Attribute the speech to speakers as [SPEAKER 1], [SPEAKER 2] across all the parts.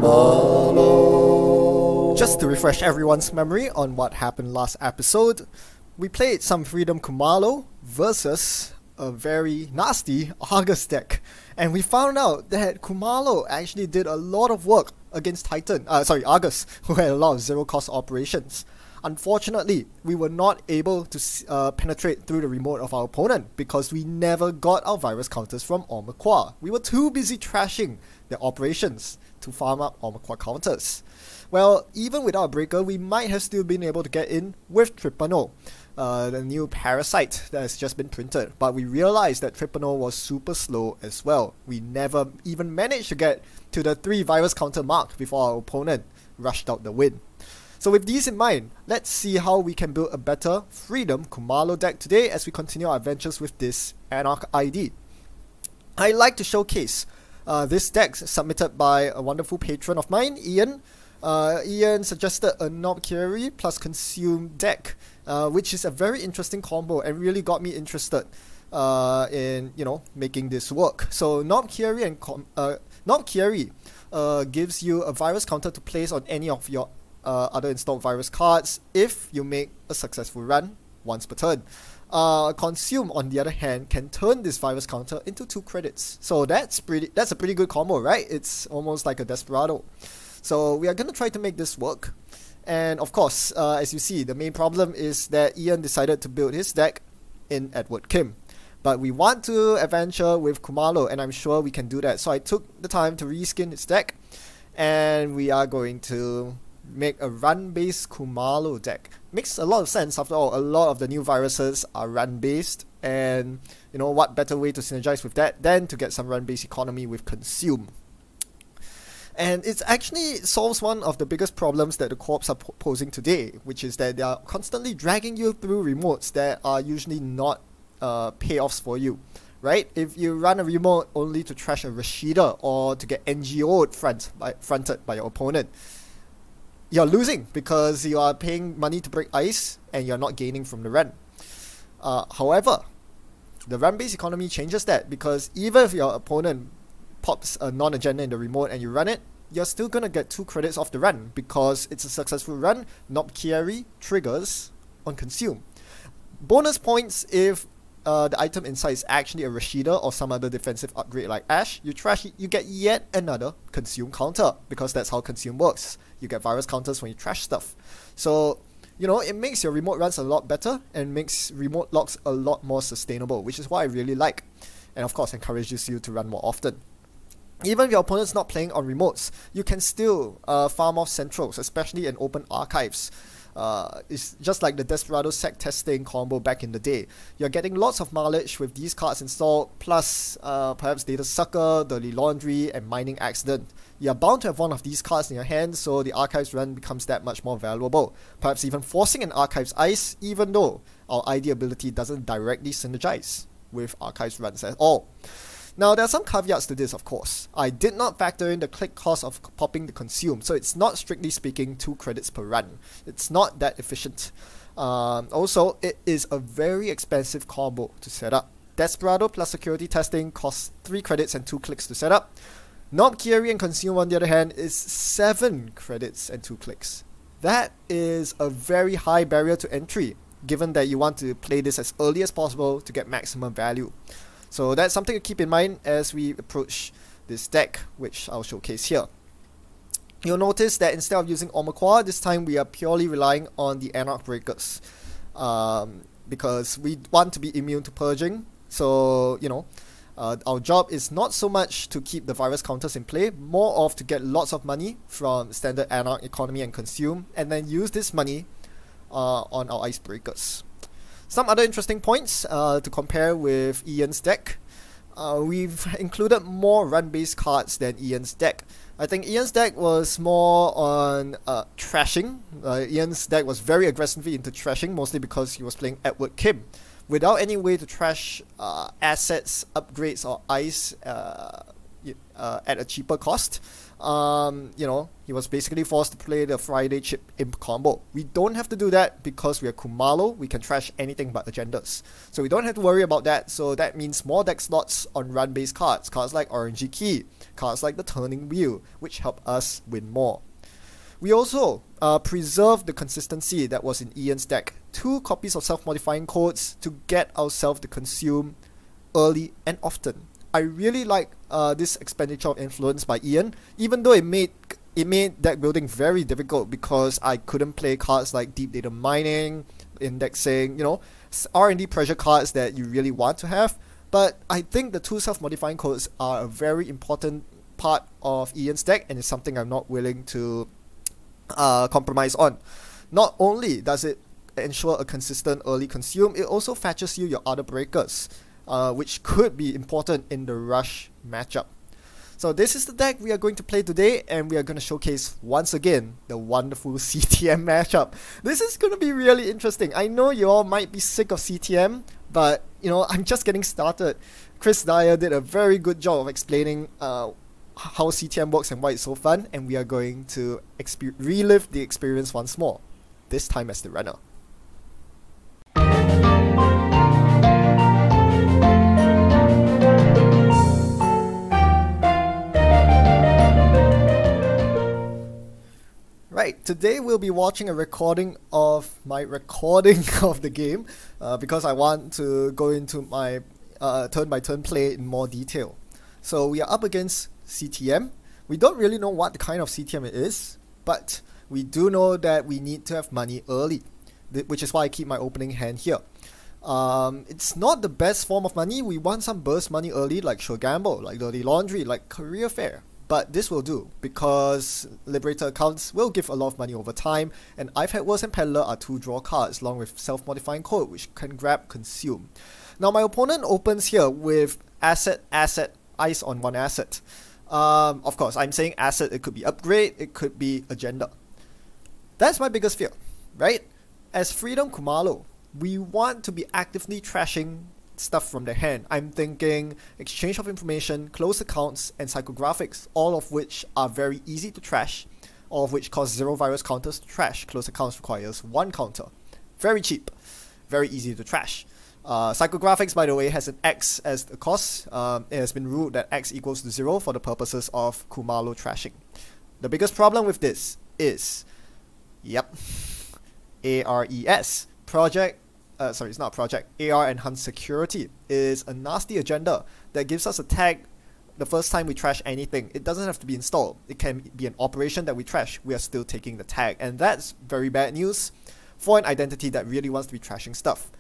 [SPEAKER 1] Khumalo. Just to refresh everyone's memory on what happened last episode, we played some Freedom Khumalo versus a very nasty Argus deck, and we found out that Khumalo actually did a lot of work against Argus, who had a lot of zero-cost operations. Unfortunately, we were not able to penetrate through the remote of our opponent because we never got our virus counters from Ormaquah. We were too busy trashing their operations to farm up Ormaquah counters. Well, even without a breaker, we might have still been able to get in with Tripano, the new parasite that has just been printed, but we realized that Tripano was super slow as well. We never even managed to get to the 3 virus counter mark before our opponent rushed out the win. So with these in mind, let's see how we can build a better Freedom Khumalo deck today as we continue our adventures with this Anarch ID. I like to showcase this deck submitted by a wonderful patron of mine, Ian. Ian suggested a Knobkierie plus Consume deck, which is a very interesting combo and really got me interested in making this work. So Knobkierie gives you a virus counter to place on any of your other installed virus cards if you make a successful run once per turn. Consume, on the other hand, can turn this virus counter into 2 credits. So that's a pretty good combo, right? It's almost like a Desperado. So we are going to try to make this work. And of course, as you see, the main problem is that Ian decided to build his deck in Edward Kim. But we want to adventure with Khumalo, and I'm sure we can do that. So I took the time to reskin his deck, and we are going to make a run-based Khumalo deck. Makes a lot of sense. After all, a lot of the new viruses are run-based, and what better way to synergize with that than to get some run-based economy with Consume. And it actually solves one of the biggest problems that the co-ops are posing today, which is that they are constantly dragging you through remotes that are usually not payoffs for you, right? If you run a remote only to trash a Rashida or to get NGO'd fronted by your opponent, you're losing because you are paying money to break ice and you're not gaining from the run. However, the run-based economy changes that, because even if your opponent pops a non-agenda in the remote and you run it, you're still gonna get 2 credits off the run because it's a successful run. Knobkierie triggers on Consume. Bonus points if the item inside is actually a Rashida or some other defensive upgrade like Ash. You trash it, you get yet another Consume counter, because that's how Consume works. You get virus counters when you trash stuff. So, it makes your remote runs a lot better and makes remote locks a lot more sustainable, which is what I really like. And of course, encourages you to run more often. Even if your opponent's not playing on remotes, you can still farm off centrals, especially in open archives. It's just like the Desperado sec testing combo back in the day. You're getting lots of mileage with these cards installed, plus perhaps Data Sucker, Dirty Laundry, and Mining Accident. You're bound to have one of these cards in your hand, so the archives run becomes that much more valuable. Perhaps even forcing an archives ice, even though our ID ability doesn't directly synergize with archives runs at all. Now, there are some caveats to this, of course. I did not factor in the click cost of popping the Consume, so it's not, strictly speaking, 2 credits per run. It's not that efficient. Also, it is a very expensive combo to set up. Desperado plus security testing costs 3 credits and 2 clicks to set up. Knobkierie and Consume, on the other hand, is 7 credits and 2 clicks. That is a very high barrier to entry, given that you want to play this as early as possible to get maximum value. So that's something to keep in mind as we approach this deck, which I'll showcase here. You'll notice that instead of using Ormaquah, this time we are purely relying on the Anarch Breakers, because we want to be immune to purging. So, our job is not so much to keep the virus counters in play, more of to get lots of money from standard Anarch economy and Consume, and then use this money on our icebreakers. Some other interesting points to compare with Ian's deck. We've included more run-based cards than Ian's deck. I think Ian's deck was more on trashing. Ian's deck was very aggressively into trashing, mostly because he was playing Edward Kim. Without any way to trash assets, upgrades, or ice, at a cheaper cost. You know, he was basically forced to play the Friday chip imp combo. We don't have to do that because we are Khumalo. We can trash anything but agendas. So we don't have to worry about that. So that means more deck slots on run-based cards. Cards like Orangey Key. Cards like the Turning Wheel, which help us win more. We also preserve the consistency that was in Ian's deck. 2 copies of self-modifying codes to get ourselves to consume early and often. I really like this expenditure of influence by Ian, even though it made deck building very difficult because I couldn't play cards like deep data mining, indexing, you know, R&D pressure cards that you really want to have. But I think the 2 self-modifying codes are a very important part of Ian's deck, and it's something I'm not willing to compromise on. Not only does it ensure a consistent early consume, it also fetches you your other breakers, which could be important in the rush matchup. So this is the deck we are going to play today, and we are going to showcase once again the wonderful CTM matchup. This is going to be really interesting. I know you all might be sick of CTM, but you know, I'm just getting started. Chris Dyer did a very good job of explaining how CTM works and why it's so fun, and we are going to relive the experience once more, this time as the runner. Right, today we'll be watching a recording of my recording of the game because I want to go into my turn-by-turn play in more detail. So we are up against CTM. We don't really know what the kind of CTM it is, but we do know that we need to have money early, which is why I keep my opening hand here. It's not the best form of money. We want some burst money early, like Sure Gamble, like Dirty Laundry, like Career Fair. But this will do, because Liberator accounts will give a lot of money over time, and I've Had Worse and Peddler are 2 draw cards, along with self-modifying code, which can grab consume. Now my opponent opens here with asset, ice on 1 asset. Of course, I'm saying asset, it could be upgrade, it could be agenda. That's my biggest fear, right? As Freedom Khumalo, we want to be actively trashing stuff from their hand. I'm thinking exchange of information, closed accounts, and psychographics, all of which are very easy to trash, all of which cost 0 virus counters to trash. Closed accounts requires 1 counter. Very cheap, very easy to trash. Psychographics, by the way, has an X as the cost. It has been ruled that X equals to 0 for the purposes of Khumalo trashing. The biggest problem with this is, yep, ARES, project. Sorry, it's not a project. AR Enhanced Security is a nasty agenda that gives us a tag the first time we trash anything. It doesn't have to be installed. It can be an operation that we trash. We are still taking the tag. And that's very bad news for an identity that really wants to be trashing stuff.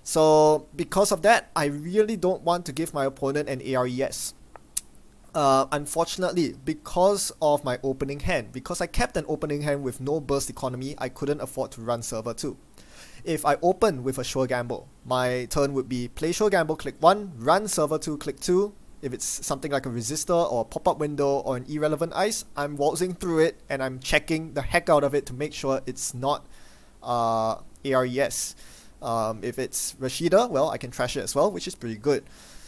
[SPEAKER 1] So because of that, I really don't want to give my opponent an ARES. Unfortunately, because of my opening hand, because I kept an opening hand with no burst economy, I couldn't afford to run server 2. If I open with a Sure Gamble, my turn would be play Sure Gamble, click 1, run server 2, click 2. If it's something like a resistor or a pop-up window or an irrelevant ice, I'm waltzing through it and I'm checking the heck out of it to make sure it's not ARES. If it's Rashida, well, I can trash it as well, which is pretty good.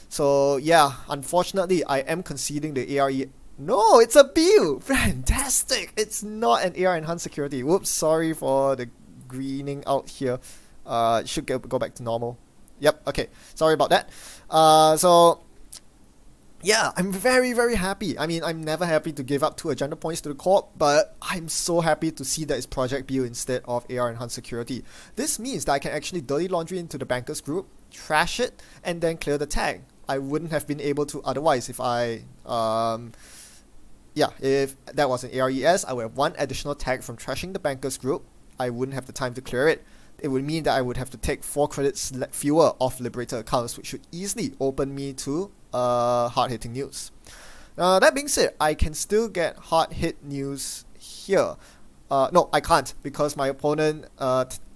[SPEAKER 1] So yeah, unfortunately, I am conceding the ARES. No, it's a BU! Fantastic! It's not an AR Enhanced Security. Whoops, sorry for the greening out here. It should go back to normal. Yep, okay, sorry about that. So yeah, I'm very happy. I mean, I'm never happy to give up 2 agenda points to the corp, but I'm so happy to see that it's Project BU instead of AR Enhanced Security. This means that I can actually dirty laundry into the bankers group, trash it, and then clear the tag. I wouldn't have been able to otherwise if I if that was an ARES, I would have 1 additional tag from trashing the bankers group. I wouldn't have the time to clear it. It would mean that I would have to take 4 credits fewer off Liberator accounts, which should easily open me to hard-hitting news. That being said, I can still get hard-hit news here. No, I can't, because my opponent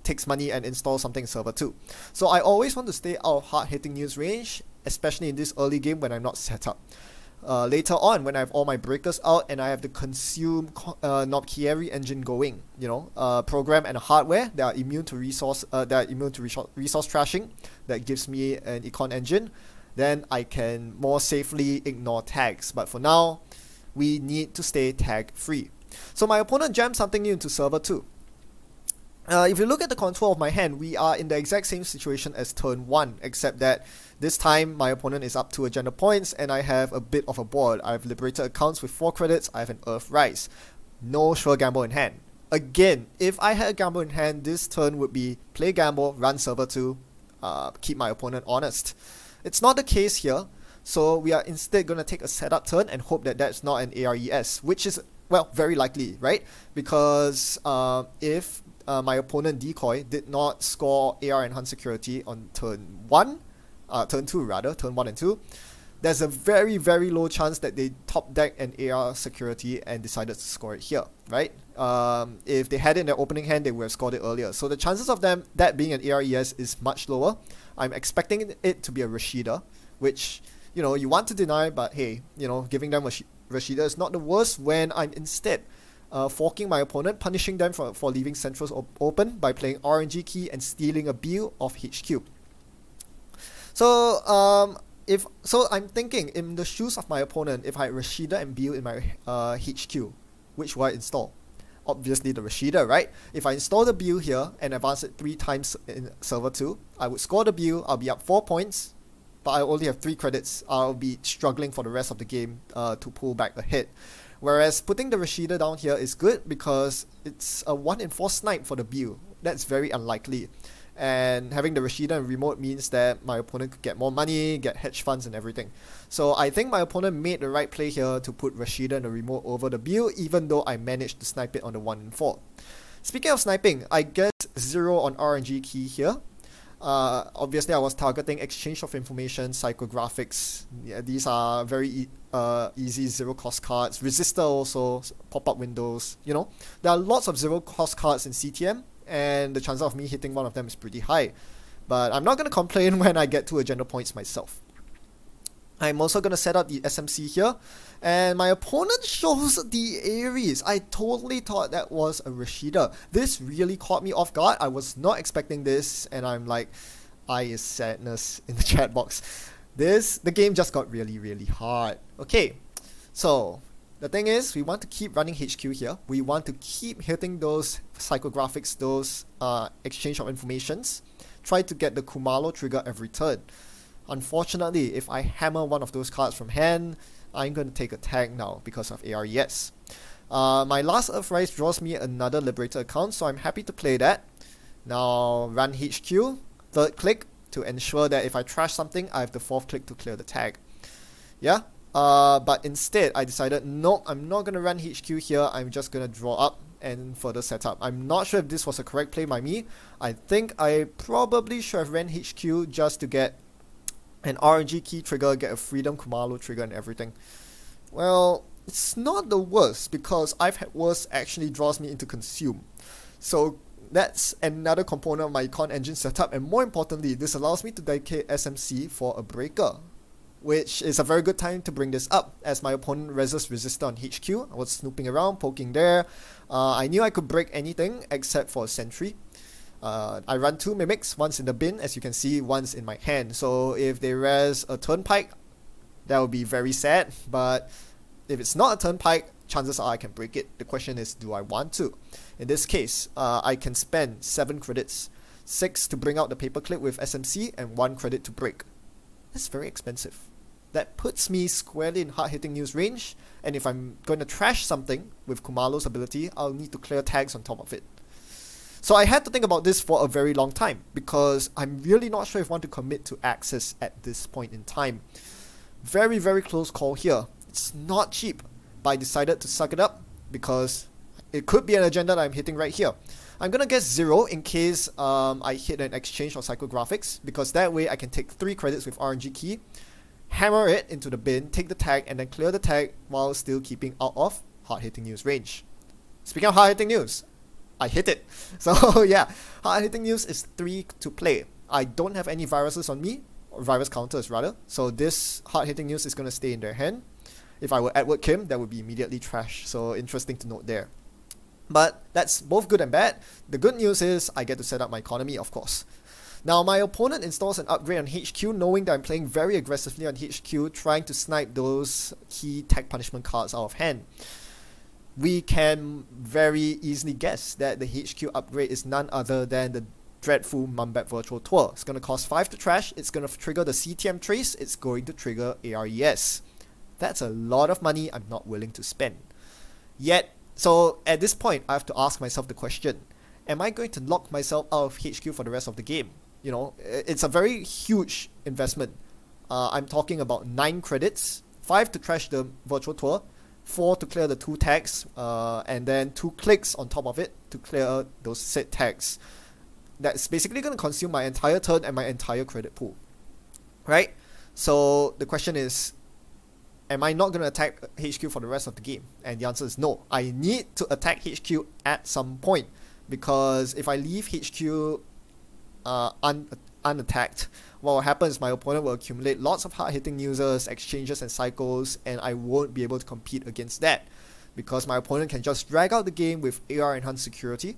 [SPEAKER 1] takes money and installs something in server 2. So I always want to stay out of hard-hitting news range, especially in this early game when I'm not set up. Later on, when I have all my breakers out and I have the consume Knobkierie engine going, you know, program and hardware that are immune to resource trashing, that gives me an econ engine. then I can more safely ignore tags. But for now, we need to stay tag free. So my opponent jammed something new into server 2. If you look at the contour of my hand, we are in the exact same situation as turn 1, except that this time my opponent is up 2 agenda points and I have a bit of a board. I have liberated accounts with 4 credits, I have an Earth Rise. No sure gamble in hand. Again, if I had a gamble in hand, this turn would be play gamble, run server 2, keep my opponent honest. It's not the case here, so we are instead going to take a setup turn and hope that that's not an ARES, which is, well, very likely, right? Because if my opponent decoy did not score AR enhanced security on turn 1 and 2, there's a very, very low chance that they top deck an AR security and decided to score it here, right? If they had it in their opening hand, they would have scored it earlier. So the chances of that being an ARES is much lower. I'm expecting it to be a Rashida, which, you know, you want to deny, but hey, you know, giving them a Rashida is not the worst when I'm instead forking my opponent, punishing them for leaving centrals open by playing RNG key and stealing a bill of HQ. So I'm thinking, in the shoes of my opponent, if I had Rashida and bill in my HQ, which will I install? Obviously the Rashida, right? If I install the bill here and advance it 3 times in server 2, I would score the bill, I'll be up 4 points, but I only have 3 credits. I'll be struggling for the rest of the game to pull back a hit. Whereas putting the Rashida down here is good because it's a 1 in 4 snipe for the bill. That's very unlikely. And having the Rashida and remote means that my opponent could get more money, get hedge funds and everything. So I think my opponent made the right play here to put Rashida and the remote over the bill, even though I managed to snipe it on the 1 in 4. Speaking of sniping, I get 0 on RNG key here. Obviously I was targeting exchange of information, psychographics. Yeah, these are very easy 0 cost cards. Resistor also, pop-up windows, you know. There are lots of 0 cost cards in CTM, and the chance of me hitting one of them is pretty high. But I'm not going to complain when I get 2 agenda points myself. I'm also going to set up the SMC here, and my opponent shows the Aries. I totally thought that was a Rashida. This really caught me off guard. I was not expecting this, and I'm like, I is sadness in the chat box. The game just got really, really hard. Okay, so the thing is, we want to keep running HQ here. We want to keep hitting those psychographics, those exchange of informations. Try to get the Khumalo trigger every turn. Unfortunately, if I hammer one of those cards from hand, I'm going to take a tag now because of ARES. My last Earthrise draws me another Liberator account, so I'm happy to play that. Now run HQ, 3rd click, to ensure that if I trash something, I have the 4th click to clear the tag. Yeah, but instead I decided, no, I'm not going to run HQ here, I'm just going to draw up and further set up. I'm not sure if this was a correct play by me. I think I probably should have ran HQ just to get an RNG key trigger, get a Freedom Khumalo trigger and everything. Well, it's not the worst because I've had worse actually draws me into Consume. So that's another component of my econ engine setup, and more importantly, this allows me to dedicate SMC for a breaker, which is a very good time to bring this up as my opponent resistor on HQ. I was snooping around, poking there. I knew I could break anything except for a sentry. I run 2 mimics, one's in the bin, as you can see, one's in my hand. So if they res a turnpike, that would be very sad. But if it's not a turnpike, chances are I can break it. The question is, do I want to? In this case, I can spend 7 credits, 6 to bring out the paperclip with SMC, and 1 credit to break. That's very expensive. That puts me squarely in hard-hitting news range, and if I'm going to trash something with Khumalo's ability, I'll need to clear tags on top of it. So I had to think about this for a very long time, because I'm really not sure if I want to commit to Access at this point in time. Very, very close call here. It's not cheap, but I decided to suck it up, because it could be an agenda that I'm hitting right here. I'm gonna guess 0 in case I hit an exchange of psychographics, because that way I can take 3 credits with RNG key, hammer it into the bin, take the tag, and then clear the tag while still keeping out of hard-hitting news range. Speaking of hard-hitting news, I hit it. So yeah, hard-hitting news is 3 to play. I don't have any viruses on me, or virus counters rather, so this hard-hitting news is going to stay in their hand. If I were Edward Kim, that would be immediately trash, so interesting to note there. But that's both good and bad. The good news is I get to set up my economy, of course. Now my opponent installs an upgrade on HQ, knowing that I'm playing very aggressively on HQ, trying to snipe those key tech punishment cards out of hand. We can very easily guess that the HQ upgrade is none other than the dreadful Mumbat Virtual Tour. It's going to cost 5 to trash, it's going to trigger the CTM trace, it's going to trigger ARES. That's a lot of money I'm not willing to spend. Yet, so at this point, I have to ask myself the question, am I going to lock myself out of HQ for the rest of the game? You know, it's a very huge investment. I'm talking about 9 credits, 5 to trash the Virtual Tour, 4 to clear the 2 tags, and then 2 clicks on top of it to clear those set tags. That's basically going to consume my entire turn and my entire credit pool. Right? So the question is, am I not going to attack HQ for the rest of the game? And the answer is no. I need to attack HQ at some point, because if I leave HQ unattacked, what will happen is my opponent will accumulate lots of hard-hitting users, exchanges and cycles, and I won't be able to compete against that, because my opponent can just drag out the game with AR enhanced security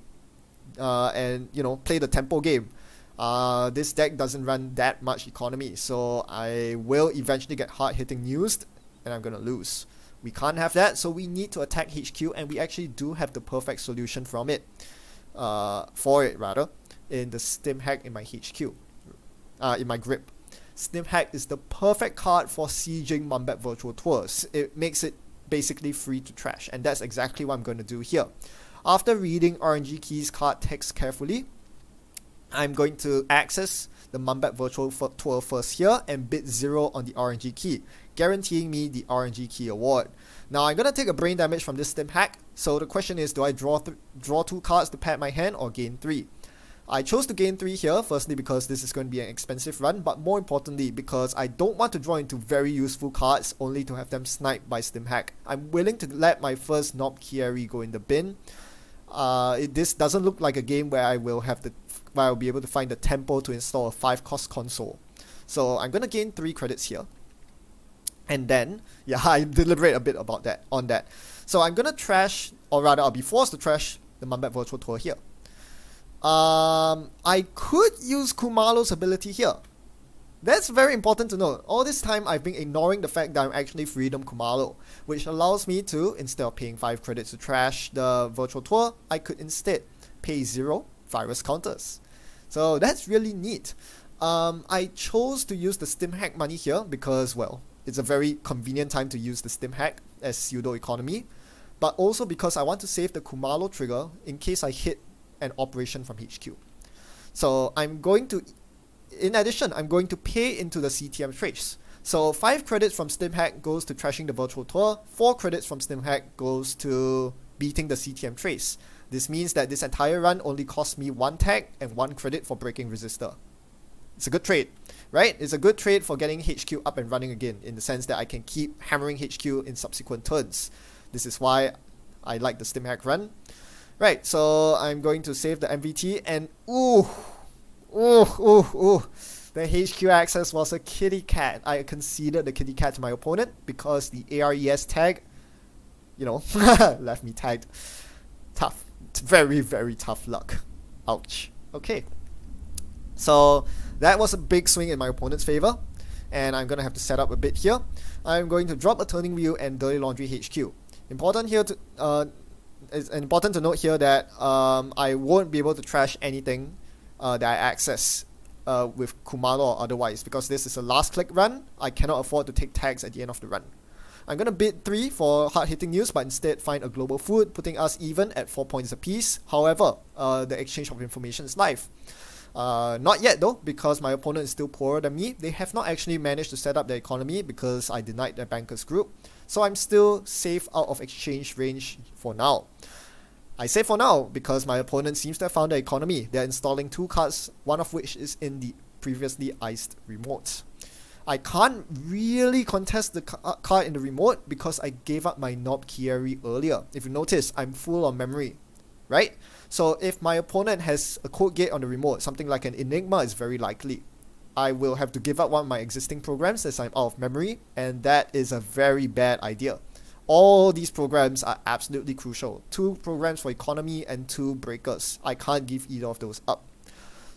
[SPEAKER 1] and, you know, play the tempo game. This deck doesn't run that much economy, so I will eventually get hard-hitting used and I'm gonna lose. We can't have that, so we need to attack HQ, and we actually do have the perfect solution from it, in the Stim Hack in my HQ, in my grip. Stim Hack is the perfect card for sieging Mumbat Virtual Tours. It makes it basically free to trash, and that's exactly what I'm going to do here. After reading RNG Key's card text carefully, I'm going to access the Mumbat Virtual Tour first here and bid 0 on the RNG Key, guaranteeing me the RNG Key award. Now I'm going to take a brain damage from this Stim Hack, so the question is, do I draw 2 cards to pad my hand or gain 3? I chose to gain 3 here, firstly because this is going to be an expensive run, but more importantly because I don't want to draw into very useful cards only to have them sniped by Stim Hack. I'm willing to let my first Knobkierie go in the bin. This doesn't look like a game where I will be able to find the tempo to install a 5-cost console. So I'm going to gain 3 credits here. And then, yeah, I deliberate a bit about that, on that. So I'm going to trash, or rather I'll be forced to trash the Mumbat Virtual Tour here. I could use Khumalo's ability here. That's very important to note. All this time I've been ignoring the fact that I'm actually Freedom Khumalo, which allows me to, instead of paying 5 credits to trash the Virtual Tour, I could instead pay 0 virus counters. So that's really neat. I chose to use the Stim Hack money here because, well, it's a very convenient time to use the Stim Hack as pseudo economy, but also because I want to save the Khumalo trigger in case I hit an operation from HQ. So I'm going to, in addition, I'm going to pay into the CTM trace. So 5 credits from Stim Hack goes to trashing the Virtual Tour, 4 credits from Stim Hack goes to beating the CTM trace. This means that this entire run only costs me 1 tag and 1 credit for breaking resistor. It's a good trade, right? It's a good trade for getting HQ up and running again, in the sense that I can keep hammering HQ in subsequent turns. This is why I like the Stim Hack run. Right, so I'm going to save the MVT, and the HQ access was a kitty cat. I conceded the kitty cat to my opponent because the ARES tag, you know, left me tagged. Tough. Very, very tough luck. Ouch. Okay. So that was a big swing in my opponent's favor, and I'm going to have to set up a bit here. I'm going to drop a Turning Wheel and Dirty Laundry HQ. Important to note here that I won't be able to trash anything that I access with Khumalo or otherwise, because this is a last click run. I cannot afford to take tags at the end of the run. I'm going to bid 3 for hard-hitting news, but instead find a global food, putting us even at 4 points apiece. However, the exchange of information is live. Not yet though, because my opponent is still poorer than me. They have not actually managed to set up their economy because I denied their bankers group. So I'm still safe out of exchange range for now. I say for now because my opponent seems to have found their economy. They're installing 2 cards, one of which is in the previously iced remote. I can't really contest the card in the remote because I gave up my Knobkierie earlier. If you notice, I'm full on memory, right? So if my opponent has a code gate on the remote, something like an Enigma is very likely. I will have to give up one of my existing programs as I'm out of memory, and that is a very bad idea. All these programs are absolutely crucial. 2 programs for economy and 2 breakers. I can't give either of those up.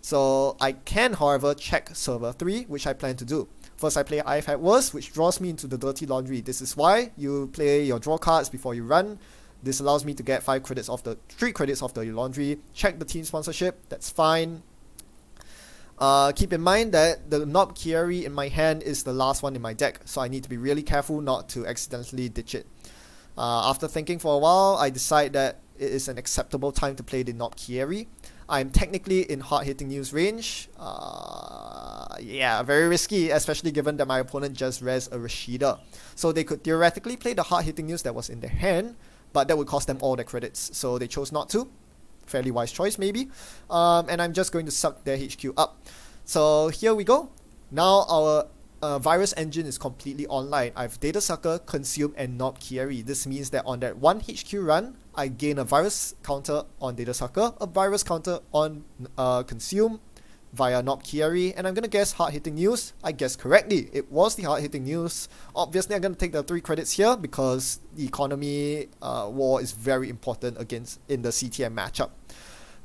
[SPEAKER 1] So I can, however, check server 3, which I plan to do. First, I play I've Had Worse, which draws me into the dirty laundry. This is why you play your draw cards before you run. This allows me to get 3 credits off the laundry. Check the team sponsorship, that's fine. Keep in mind that the Knobkierie in my hand is the last one in my deck, so I need to be really careful not to accidentally ditch it. After thinking for a while, I decide that it is an acceptable time to play the Knobkierie. I'm technically in hard-hitting news range. Yeah, very risky, especially given that my opponent just res a Rashida. So they could theoretically play the hard-hitting news that was in their hand, but that would cost them all their credits, so they chose not to. Fairly wise choice, maybe. And I'm just going to suck their HQ up. So here we go. Now our virus engine is completely online. I have Data Sucker, Consume, and Knobkierie. This means that on that 1 HQ run, I gain a virus counter on Data Sucker, a virus counter on Consume via Knobkierie, and I'm gonna guess hard-hitting news. I guessed correctly. It was the hard-hitting news. Obviously, I'm gonna take the 3 credits here because the economy war is very important in the CTM matchup.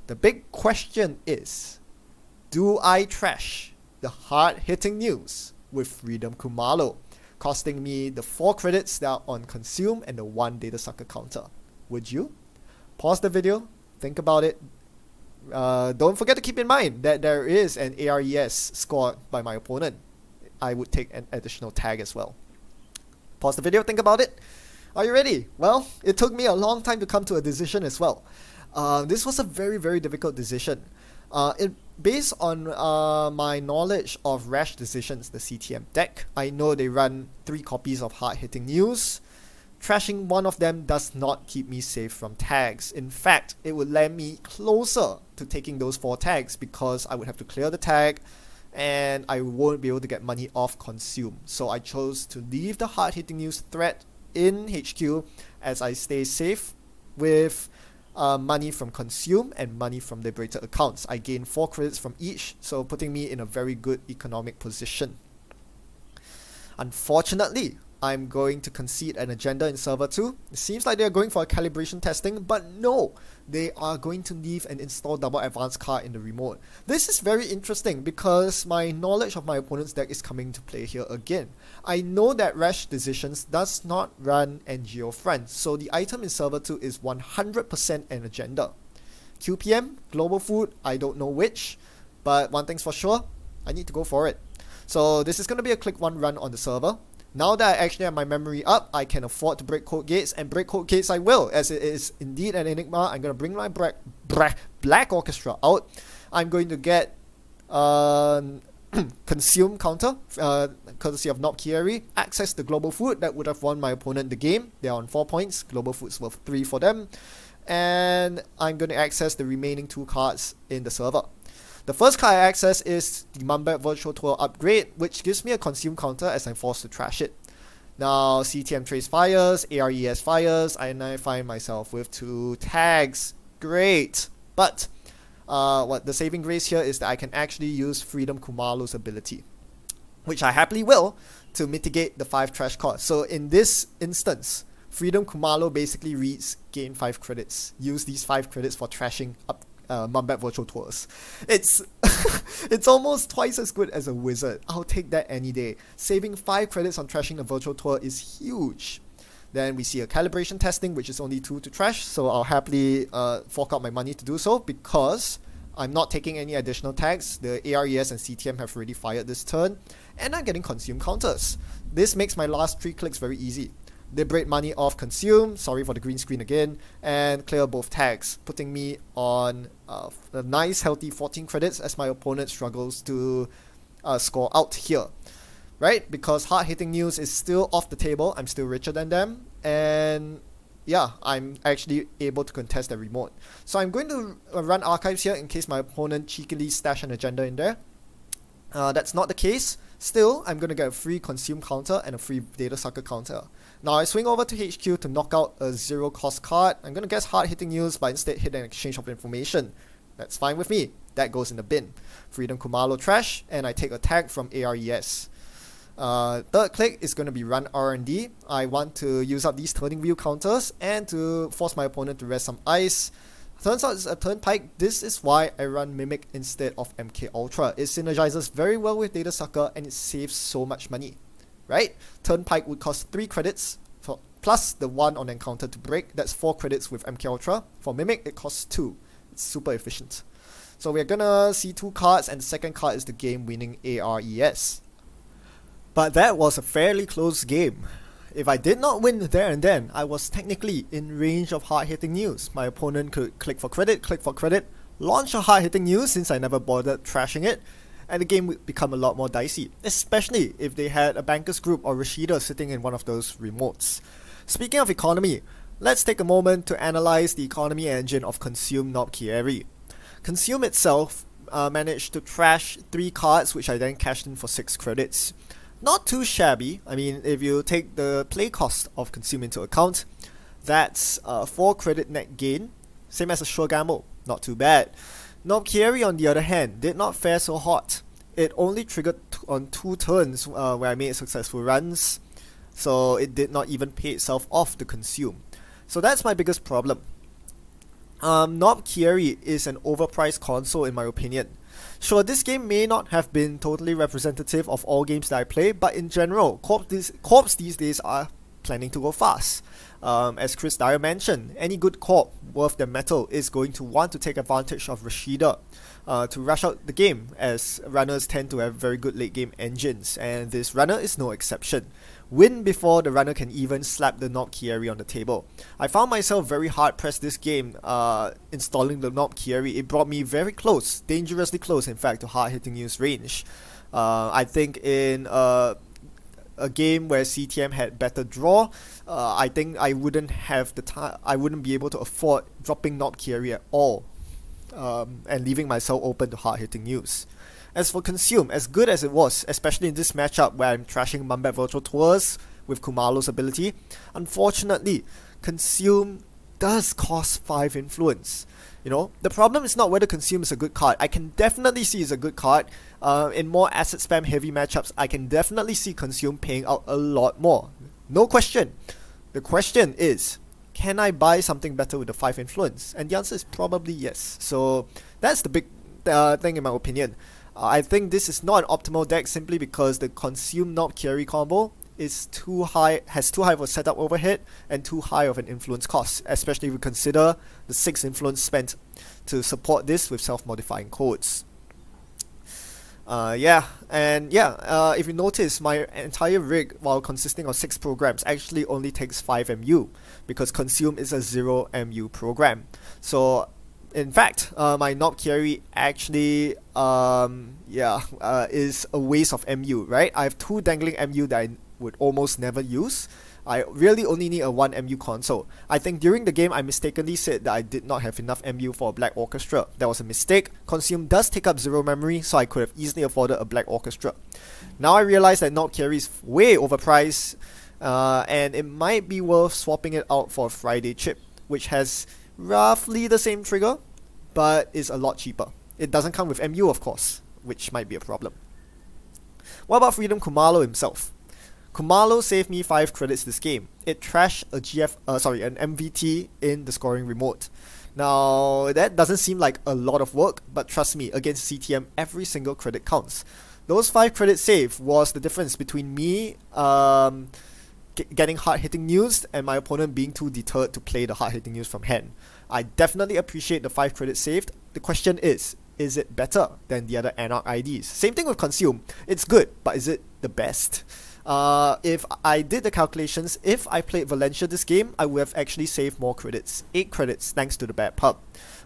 [SPEAKER 1] The big question is, do I trash the hard-hitting news with Freedom Khumalo, costing me the 4 credits that are on Consume and the 1 Data Sucker counter? Would you? Pause the video, think about it. Don't forget to keep in mind that there is an ARES scored by my opponent. I would take an additional tag as well. Pause the video, think about it. Are you ready? Well, it took me a long time to come to a decision as well. This was a very, very difficult decision. Based on my knowledge of Rash Decisions, the CTM deck, I know they run 3 copies of hard-hitting news. Trashing one of them does not keep me safe from tags. In fact, it would land me closer to taking those 4 tags because I would have to clear the tag and I won't be able to get money off Consume. So I chose to leave the hard-hitting news threat in HQ as I stay safe with money from Consume and money from Liberated accounts. I gain 4 credits from each, so putting me in a very good economic position. Unfortunately, I'm going to concede an agenda in server 2. It seems like they're going for a calibration testing, but no, they are going to leave an install double advanced card in the remote. This is very interesting because my knowledge of my opponent's deck is coming to play here again. I know that Rash Decisions does not run NGO Front, so the item in server 2 is 100% an agenda. QPM, Global Food, I don't know which, but one thing's for sure, I need to go for it. So this is going to be a click 1 run on the server. Now that I actually have my memory up, I can afford to break code gates, and break code gates I will, as it is indeed an enigma. I'm going to bring my Black Orchestra out. I'm going to get Consume counter, courtesy of Knobkierie, access the Global Food that would have won my opponent the game. They are on 4 points, Global Food's worth 3 for them. And I'm going to access the remaining 2 cards in the server. The first card I access is the Mumbai Virtual Tour upgrade, which gives me a Consume counter as I'm forced to trash it. Now CTM Trace fires, ARES fires, and I find myself with 2 tags. Great! But what the saving grace here is that I can actually use Freedom Khumalo's ability, which I happily will, to mitigate the 5 trash costs. So in this instance, Freedom Khumalo basically reads gain 5 credits. Use these 5 credits for trashing up Mumbai Virtual Tours. It's it's almost twice as good as a wizard. I'll take that any day. Saving 5 credits on trashing a virtual tour is huge. Then we see a calibration testing, which is only 2 to trash, so I'll happily fork out my money to do so because I'm not taking any additional tags. The ARES and CTM have already fired this turn, and I'm getting Consume counters. This makes my last 3 clicks very easy. Liberate money off Consume, sorry for the green screen again, and clear both tags, putting me on a nice healthy 14 credits as my opponent struggles to score out here. Right? Because hard-hitting news is still off the table, I'm still richer than them, and yeah, I'm actually able to contest the remote. So I'm going to run archives here in case my opponent cheekily stash an agenda in there. That's not the case. Still, I'm going to get a free Consume counter and a free Data Sucker counter. Now I swing over to HQ to knock out a 0 cost card. I'm going to guess hard-hitting news, but instead hit an exchange of information. That's fine with me. That goes in the bin. Freedom Khumalo trash, and I take a tag from ARES. Third click is going to be run R&D. I want to use up these turning wheel counters and to force my opponent to rest some ice. Turns out it's a Turnpike. This is why I run Mimic instead of MK Ultra. It synergizes very well with Data Sucker and it saves so much money, right? Turnpike would cost 3 credits plus the 1 on encounter to break. That's 4 credits with MK Ultra. For Mimic, it costs 2. It's super efficient. So we're gonna see 2 cards, and the second card is the game-winning ARES. But that was a fairly close game. If I did not win there and then, I was technically in range of hard-hitting news. My opponent could click for credit, launch a hard-hitting news since I never bothered trashing it, and the game would become a lot more dicey, especially if they had a bankers group or Rashida sitting in one of those remotes. Speaking of economy, let's take a moment to analyze the economy engine of Consume Knobkierie. Consume itself managed to trash 3 cards, which I then cashed in for 6 credits. Not too shabby. I mean, if you take the play cost of Consume into account, that's 4 credit net gain, same as a sure gamble. Not too bad. Knobkierie, on the other hand, did not fare so hot. It only triggered on 2 turns where I made successful runs, so it did not even pay itself off to Consume. So that's my biggest problem. Knobkierie is an overpriced console in my opinion. Sure, this game may not have been totally representative of all games that I play, but in general, corps these days are planning to go fast. As Chris Dyer mentioned, any good corp worth their metal is going to want to take advantage of Rashida to rush out the game, as runners tend to have very good late game engines, and this runner is no exception. Win before the runner can even slap the Knobkierie on the table. I found myself very hard pressed this game installing the Knobkierie. It brought me very close, dangerously close in fact, to hard hitting news range. I think in a game where CTM had better draw, I think I wouldn't have the time. I wouldn't be able to afford dropping Knobkierie at all, and leaving myself open to hard hitting news. As for Consume, as good as it was, especially in this matchup where I'm trashing Mumbat Virtual Tours with Khumalo's ability, unfortunately, Consume does cost 5 influence. You know, the problem is not whether Consume is a good card. I can definitely see it's a good card. In more asset spam heavy matchups, I can definitely see Consume paying out a lot more. No question. The question is, can I buy something better with the 5 influence? And the answer is probably yes. So that's the big thing in my opinion. I think this is not an optimal deck simply because the Consume Knobkierie combo is too high, has too high of a setup overhead and too high of an influence cost, especially if we consider the 6 influence spent to support this with self-modifying codes. If you notice, my entire rig, while consisting of 6 programs, actually only takes 5 MU because Consume is a 0 MU program. So in fact, my Knobkierie actually is a waste of MU, right? I have 2 dangling MU that I would almost never use. I really only need a 1 MU console. I think during the game I mistakenly said that I did not have enough MU for a Black Orchestra. That was a mistake. Consume does take up 0 memory, so I could have easily afforded a Black Orchestra. Now I realize that Knobkierie is way overpriced, and it might be worth swapping it out for a Friday chip, which has roughly the same trigger, but is a lot cheaper. It doesn't come with MU, of course, which might be a problem. What about Freedom Khumalo himself? Khumalo saved me 5 credits this game. It trashed an MVT in the scoring remote. Now, that doesn't seem like a lot of work, but trust me, against CTM, every single credit counts. Those 5 credit save was the difference between me getting hard-hitting news and my opponent being too deterred to play the hard-hitting news from hand. I definitely appreciate the 5 credits saved. The question is it better than the other Anarch IDs? Same thing with Consume. It's good, but is it the best? If I did the calculations, if I played Valencia this game, I would have actually saved more credits. 8 credits thanks to the bad pub.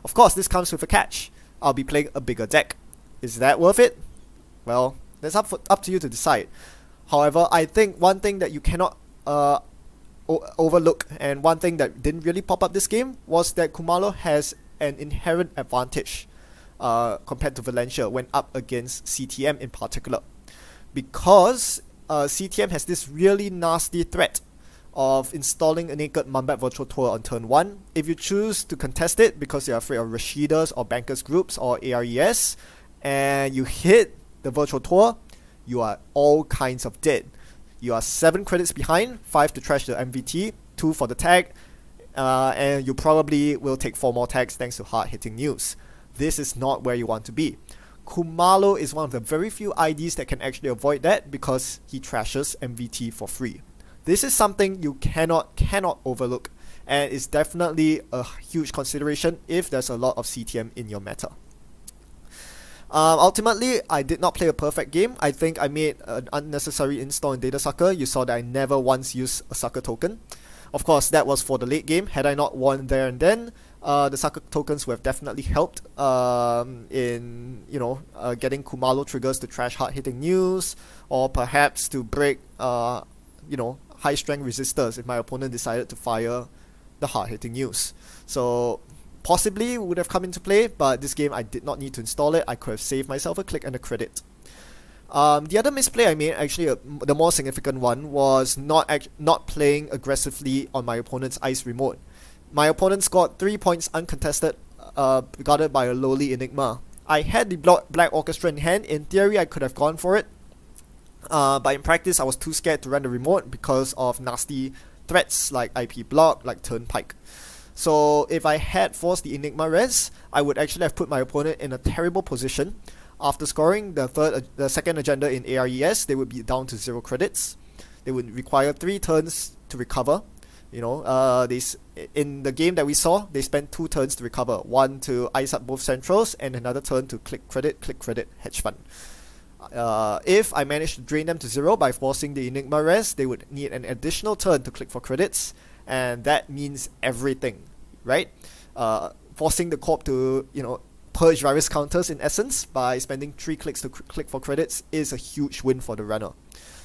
[SPEAKER 1] Of course, this comes with a catch. I'll be playing a bigger deck. Is that worth it? Well, that's up to you to decide. However, I think one thing that you cannot overlook, and one thing that didn't really pop up this game, was that Khumalo has an inherent advantage compared to Valencia when up against CTM in particular. Because CTM has this really nasty threat of installing a naked Mumbat Virtual Tour on turn 1. If you choose to contest it because you're afraid of Rashidas or Bankers Groups or ARES, and you hit the Virtual Tour, you are all kinds of dead. You are 7 credits behind, 5 to trash the MVT, 2 for the tag, and you probably will take 4 more tags thanks to hard-hitting news. This is not where you want to be. Khumalo is one of the very few IDs that can actually avoid that because he trashes MVT for free. This is something you cannot overlook, and it's definitely a huge consideration if there's a lot of CTM in your meta. Ultimately, I did not play a perfect game. I think I made an unnecessary install in Data Sucker. You saw that I never once used a Sucker token. Of course, that was for the late game. Had I not won there and then, the Sucker tokens would have definitely helped in, getting Khumalo triggers to trash hard-hitting news, or perhaps to break, high-strength resistors if my opponent decided to fire the hard-hitting news. So possibly would have come into play, but this game I did not need to install it. I could have saved myself a click and a credit. The other misplay I made, actually the more significant one, was not playing aggressively on my opponent's ice remote. My opponent scored 3 points uncontested, guarded by a lowly Enigma. I had the Black Orchestra in hand. In theory, I could have gone for it, but in practice, I was too scared to run the remote because of nasty threats like IP block, like Turnpike. So if I had forced the Enigma res, I would actually have put my opponent in a terrible position. After scoring the second agenda in ARES, they would be down to 0 credits. They would require 3 turns to recover. In the game that we saw, they spent 2 turns to recover. 1 to ice up both centrals, and another turn to click credit, hedge fund. If I managed to drain them to 0 by forcing the Enigma res, they would need an additional turn to click for credits, and that means everything, right? Forcing the corp to, purge virus counters in essence by spending 3 clicks to click for credits is a huge win for the runner.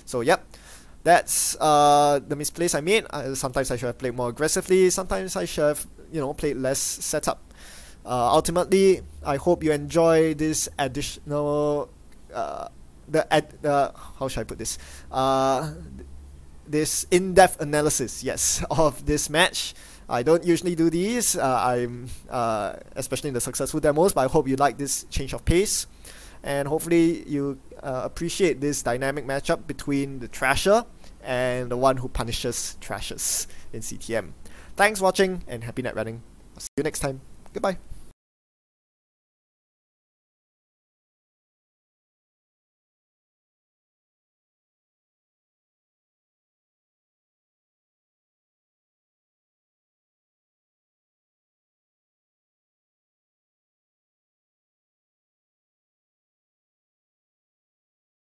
[SPEAKER 1] So yep, that's the misplays I made. Sometimes I should have played more aggressively, sometimes I should have, played less setup. Ultimately, I hope you enjoy this additional how should I put this? This in-depth analysis, yes, of this match. I don't usually do these, especially in the successful demos, but I hope you like this change of pace, and hopefully you appreciate this dynamic matchup between the trasher and the one who punishes trashers in CTM. Thanks for watching, and happy net running. I'll see you next time. Goodbye.